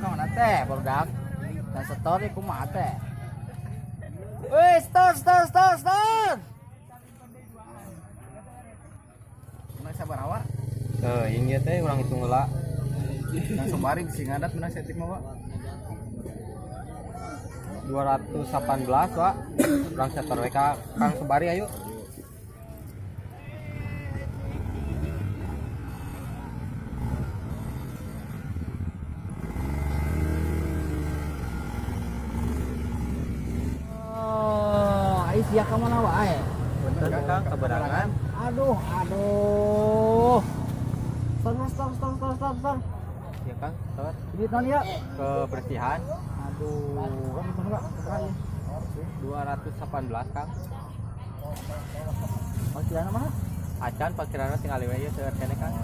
Kawan teh barudak dan story kumaha teh. Weh, store. Mana sabar awak? Ini teh urang hitung heula. Yang sobari bisi ngadat mana setik mah, Pak? 218, Pak. Urang setor we ka Kang Sobari ayo. Sia ka mana wae? Bener Kang, keberangan. Aduh. Stop. Ya Kang, stop. Duit non ya? Kebersihan Aduh, kan itu enggak keberani. 218, Kang. Parkiran mana? Acan parkiranna tinggal we ieu seueur kene Kang.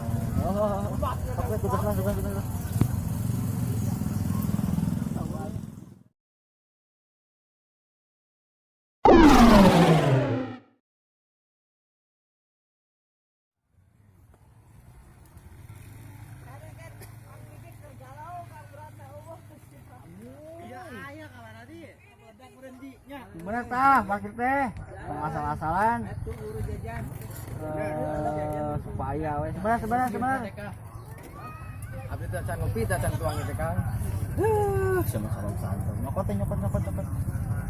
Oh, oke, tugas. Bener tah, parkir teh. Asal-asalan. Supaya we. Sebentar. Abdi teh can ngopi teh can tuang teh Kang. Sama-sama santai. Nyokot.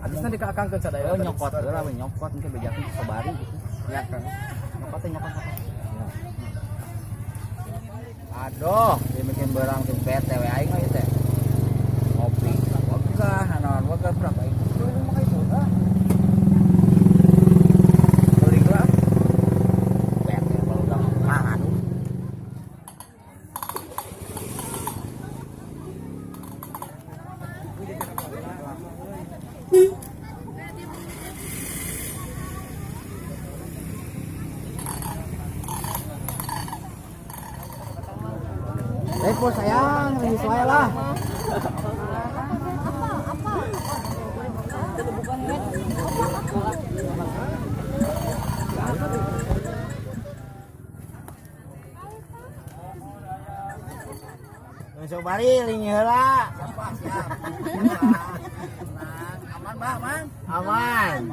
Abis nanti ka Kang keun sadaya. Oh, nyokot heula we nyokot engke bejakeun sabari gitu. Ya Kang. Nyokot. Aduh, dia bikin barang tuh bete we aing mah ieu teh. Ngopi lah, naon wae berapa itu? Mah itu ah. Beli lah. Bete barudak aduh. Repo sayang, ringis wae lah. Sobari lingi heula. Aman, Mbak, aman? Aman.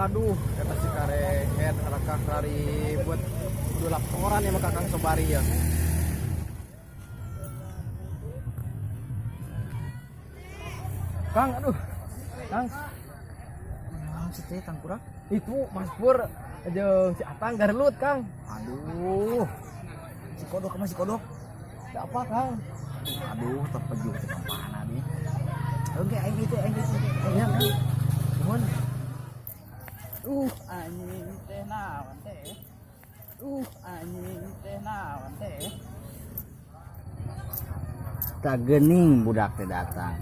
Aduh, kata si karehet harakah ribet. Kudu laporan ya maka Kang Sobari ya. Kang, aduh. Kang. Sete tangkurak. Itu Mas Pur jeung si Atang garlut, Kang. Aduh. Si kodok. Ada apa, Kang? Aduh, terpejuk ke kampana dia. Oke, aing gitu. Ya, Kang. Nuhun. Anjing teh naon teh. Tak gening budak teh datang.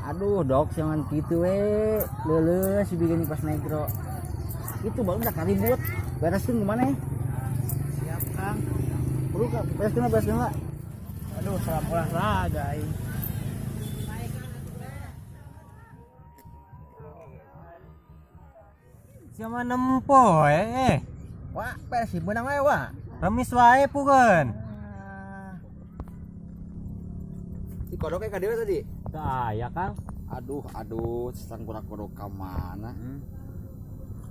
Aduh, dok jangan gitu we. Leuleus si bikin pas negro. Itu baru udah ribut. Bereskeun kemana? Siap Kang. Perlu ka bereskeun lah. Aduh, salam olahraga aing. Siapa nempo Wah, beres sih benang we, wah. Remis wae pukeun. Si kodoknya ka dewe tadi. Tah aya, Kang. Aduh, setan kodok ka mana?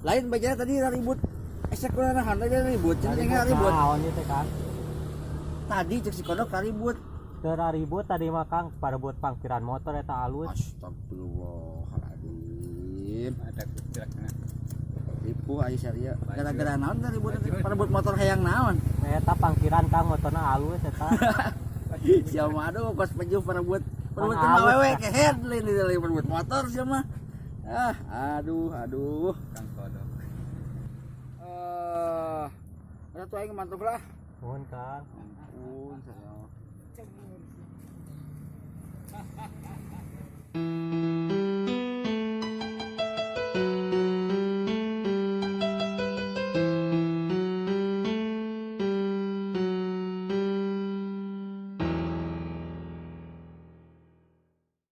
Lain bajana tadi ribut. Esek kunahan aja ribut, cenah ribut. Naon ieu teh, Kang? Tadi cek si kodok ribut. Teu ribut tadi mah Kang parebut parkiran motor eta alus. Astagfirullahaladzim. Ada kecilaknya. Tipu aja syariah. Gara-gara naon tadi parebut motor hayang naon? Eta parkiran Kang motorna alus eta. Siapa aduh pas pejuh parebut teh awewe kehead lain di parebut motor siapa? Aduh. Kang kodok. Ada tuh aing mantap lah. Mohon Kang. Ampun saya.